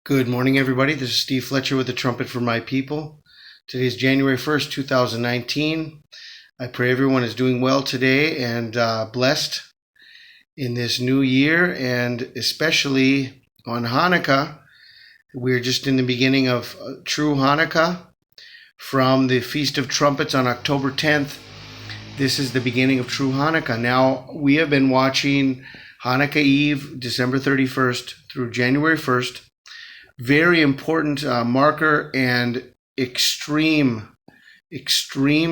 Good morning, everybody. This is Steve Fletcher with the Trumpet for My People. Today is January 1st, 2019. I pray everyone is doing well today and blessed in this new year, and especially on Hanukkah. We're just in the beginning of true Hanukkah from the Feast of Trumpets on October 10th. This is the beginning of true Hanukkah. Now, we have been watching Hanukkah Eve, December 31st through January 1st. Very important marker and extreme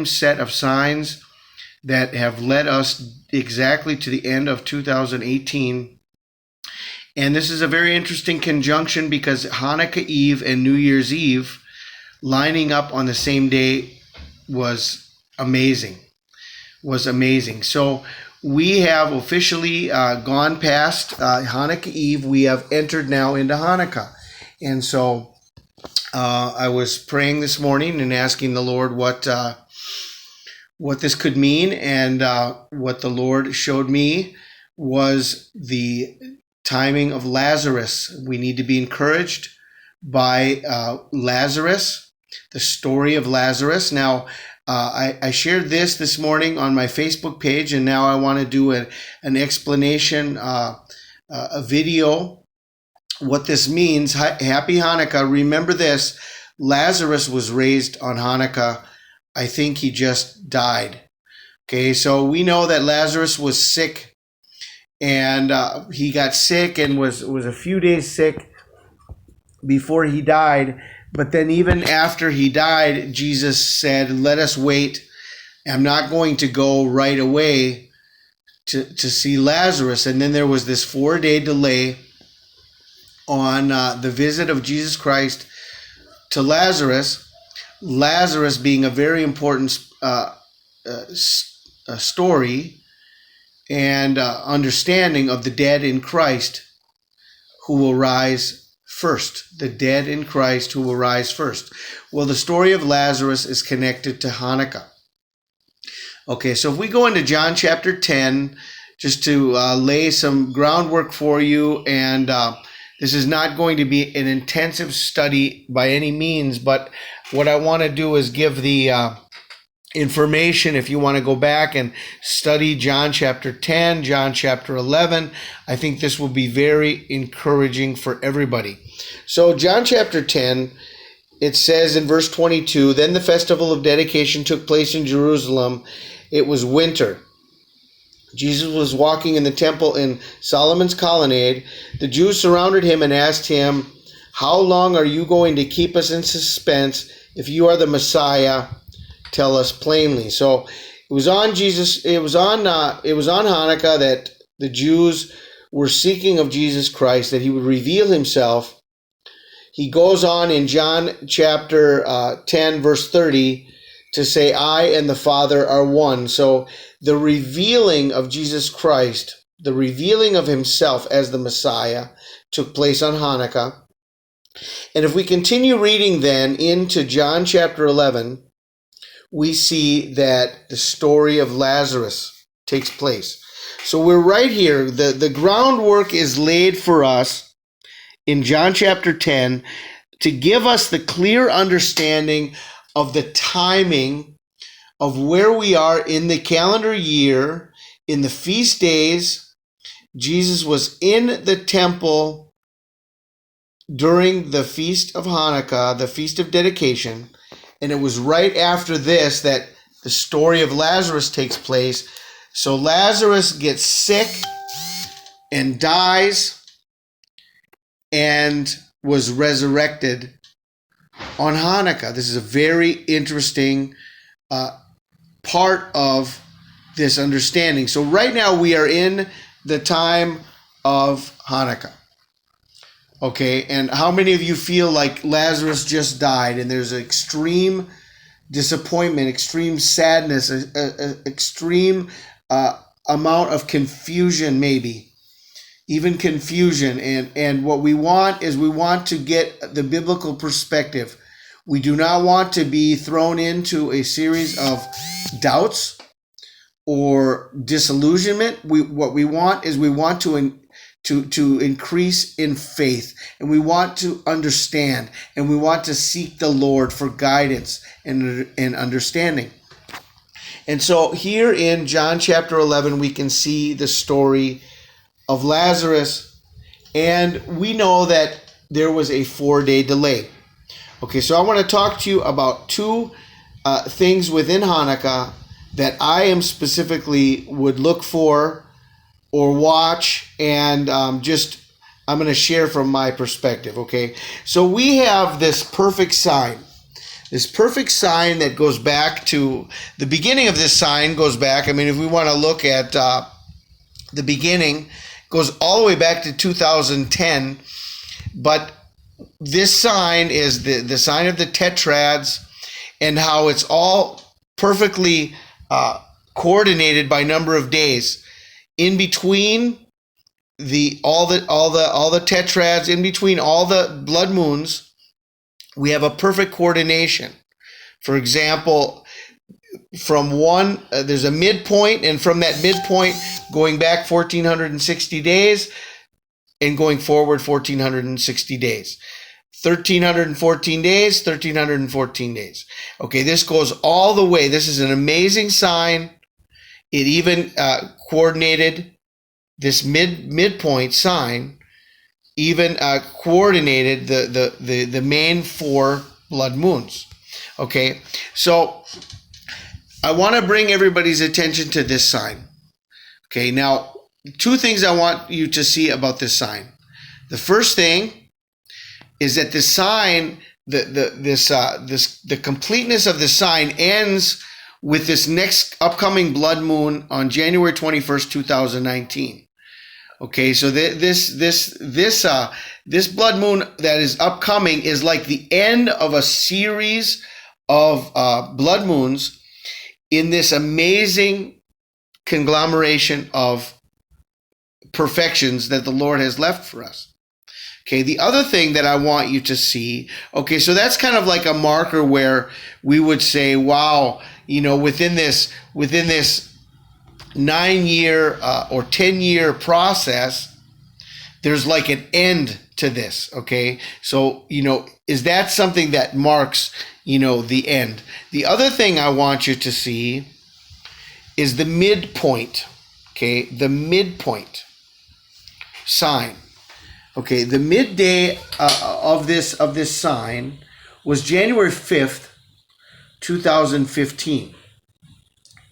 set of signs that have led us exactly to the end of 2018. And this is a very interesting conjunction because Hanukkah Eve and New Year's Eve lining up on the same day was amazing. So we have officially gone past Hanukkah Eve. We have entered now into Hanukkah. And so I was praying this morning and asking the Lord what this could mean, and what the Lord showed me was the timing of Lazarus. We need to be encouraged by Lazarus, the story of Lazarus. Now, I shared this morning on my Facebook page, and now I want to do an explanation, a video, what this means. Happy Hanukkah. Remember this, Lazarus was raised on Hanukkah. I think he just died. Okay, so we know that Lazarus was sick, and he got sick and was a few days sick before he died. But then even after he died, Jesus said, let us wait. I'm not going to go right away to see Lazarus. And then there was this 4-day delay on the visit of Jesus Christ to Lazarus. Lazarus being a very important story and understanding of the dead in Christ who will rise first. The dead in Christ who will rise first. Well, the story of Lazarus is connected to Hanukkah. Okay, so if we go into John chapter 10, just to lay some groundwork for you, and this is not going to be an intensive study by any means, but what I want to do is give the information if you want to go back and study John chapter 10, John chapter 11. I think this will be very encouraging for everybody. So John chapter 10, it says in verse 22, then the festival of dedication took place in Jerusalem. It was winter. Jesus was walking in the temple in Solomon's colonnade. The Jews surrounded him and asked him, how long are you going to keep us in suspense? If you are the Messiah, tell us plainly. So it was on Hanukkah that the Jews were seeking of Jesus Christ, that he would reveal himself. He goes on in John chapter 10, verse 30, to say, I and the Father are one. So the revealing of Jesus Christ, the revealing of himself as the Messiah, took place on Hanukkah. And if we continue reading then into John chapter 11, we see that the story of Lazarus takes place. So we're right here. The groundwork is laid for us in John chapter 10 to give us the clear understanding of the timing of where we are in the calendar year, in the feast days. Jesus was in the temple during the Feast of Hanukkah, the Feast of Dedication, and it was right after this that the story of Lazarus takes place. So Lazarus gets sick and dies and was resurrected on Hanukkah. This is a very interesting part of this understanding. So right now we are in the time of Hanukkah. Okay, and how many of you feel like Lazarus just died and there's extreme disappointment, extreme sadness, extreme amount of confusion, maybe even confusion, and what we want is we want to get the biblical perspective. We do not want to be thrown into a series of doubts or disillusionment. What we want is we want to increase in faith, and we want to understand, and we want to seek the Lord for guidance and understanding. And so here in John chapter 11, we can see the story of Lazarus, and we know that there was a 4-day delay. Okay, so I want to talk to you about two things within Hanukkah that I am specifically would look for or watch, and I'm going to share from my perspective, okay? So we have this perfect sign. This perfect sign that goes back to, the beginning of this sign goes back, if we want to look at the beginning, goes all the way back to 2010, but this sign is the sign of the tetrads, and how it's all perfectly coordinated by number of days. In between all the tetrads, in between all the blood moons, we have a perfect coordination. For example, from one, there's a midpoint, and from that midpoint, going back 1,460 days, and going forward 1,460 days. 1,314 days, 1,314 days. Okay, this goes all the way. This is an amazing sign. It even coordinated this midpoint sign, even coordinated the main 4 blood moons. Okay, so I want to bring everybody's attention to this sign. Okay, now 2 things I want you to see about this sign. The first thing is that the sign, the completeness of the sign ends with this next upcoming blood moon on January 21st, 2019. Okay, so this blood moon that is upcoming is like the end of a series of blood moons in this amazing conglomeration of perfections that the Lord has left for us. Okay, the other thing that I want you to see, okay, so that's kind of like a marker where we would say, wow, within this 9-year or 10-year process, there's like an end to this, okay? So, is that something that marks, the end? The other thing I want you to see is the midpoint, okay? The midpoint sign. Okay, the midday of this sign was January 5th, 2015.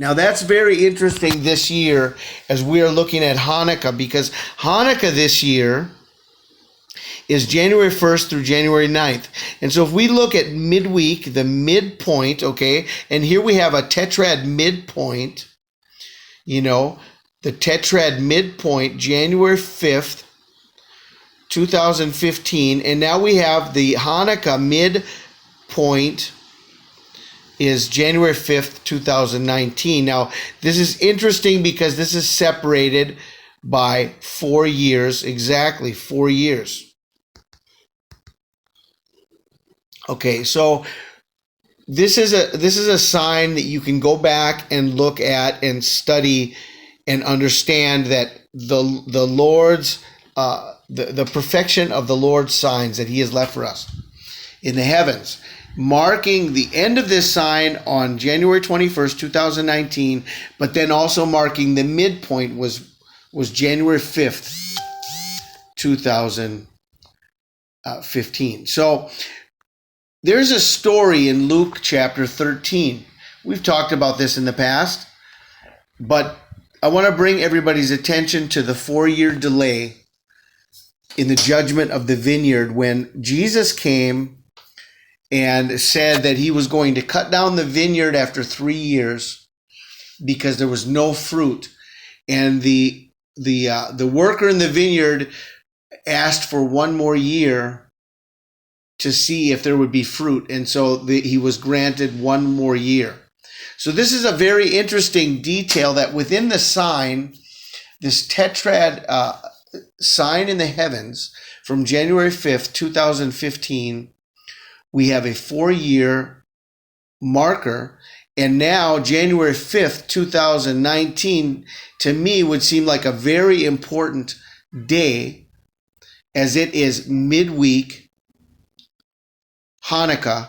Now that's very interesting this year as we are looking at Hanukkah, because Hanukkah this year is January 1st through January 9th. And so if we look at midweek, the midpoint, okay, and here we have a tetrad midpoint, the tetrad midpoint, January 5th, 2015, and now we have the Hanukkah midpoint is January 5th, 2019. Now, this is interesting because this is separated by 4 years, exactly 4 years. Okay, so this is a sign that you can go back and look at and study and understand that the Lord's the perfection of the Lord's signs that he has left for us in the heavens, marking the end of this sign on January 21st, 2019, but then also marking the midpoint was January 5th, 2015. So there's a story in Luke chapter 13. We've talked about this in the past, but I want to bring everybody's attention to the 4-year delay in the judgment of the vineyard when Jesus came and said that he was going to cut down the vineyard after 3 years because there was no fruit. And the worker in the vineyard asked for 1 more year to see if there would be fruit. And so he was granted 1 more year. So this is a very interesting detail that within the sign, this tetrad sign in the heavens from January 5th, 2015, we have a 4-year marker. And now January 5th, 2019, to me would seem like a very important day as it is midweek Hanukkah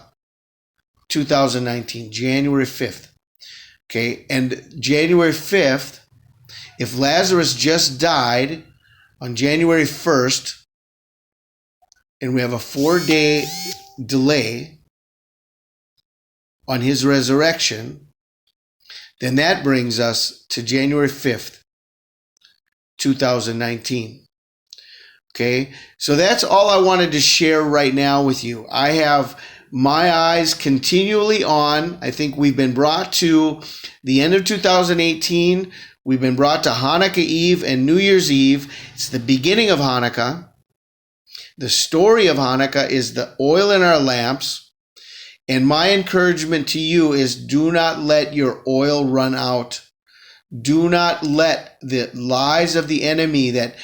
2019, January 5th. Okay, and January 5th, if Lazarus just died on January 1st, and we have a 4-day delay on his resurrection, then that brings us to January 5th, 2019. Okay, so that's all I wanted to share right now with you. I have my eyes continually on. I think we've been brought to the end of 2018. We've been brought to Hanukkah Eve and New Year's Eve. It's the beginning of Hanukkah. The story of Hanukkah is the oil in our lamps. And my encouragement to you is do not let your oil run out. Do not let the lies of the enemy that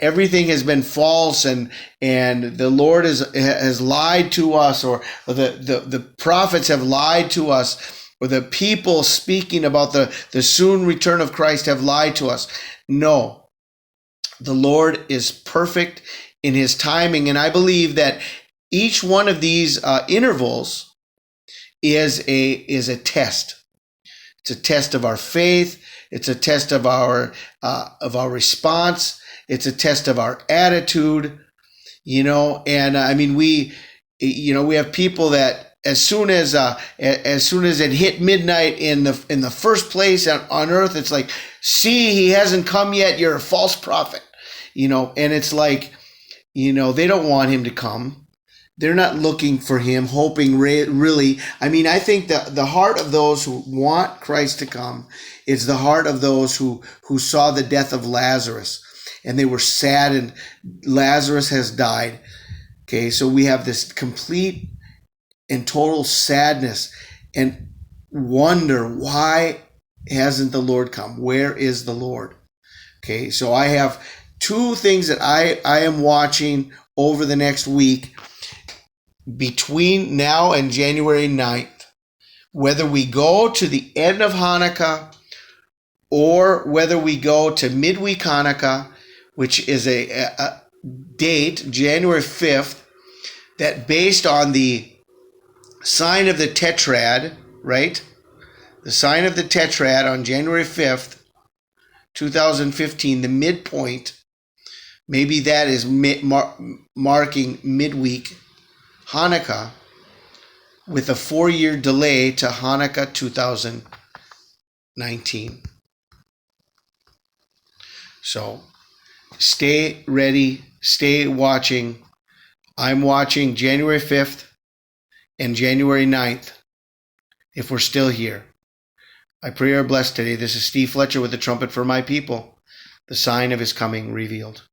everything has been false and the Lord has lied to us, or the prophets have lied to us, or the people speaking about the soon return of Christ have lied to us. No, the Lord is perfect in his timing, and I believe that each one of these intervals is a test. It's a test of our faith. It's a test of our response. It's a test of our attitude, And I mean, we have people that as soon as it hit midnight in the first place on earth, it's like, see, he hasn't come yet. You're a false prophet, And it's like, they don't want him to come. They're not looking for him, hoping really. I mean, I think that the heart of those who want Christ to come is the heart of those who saw the death of Lazarus, and they were sad, and Lazarus has died. Okay, so we have this complete and total sadness and wonder, why hasn't the Lord come? Where is the Lord? Okay, so I have two things that I am watching over the next week between now and January 9th, whether we go to the end of Hanukkah or whether we go to midweek Hanukkah, which is a date, January 5th, that based on the sign of the tetrad, right? The sign of the tetrad on January 5th, 2015, the midpoint, maybe that is marking midweek Hanukkah with a 4-year delay to Hanukkah 2019. So stay ready, stay watching. I'm watching January 5th and January 9th if we're still here. I pray you are blessed today. This is Steve Fletcher with the trumpet for my people, the sign of his coming revealed.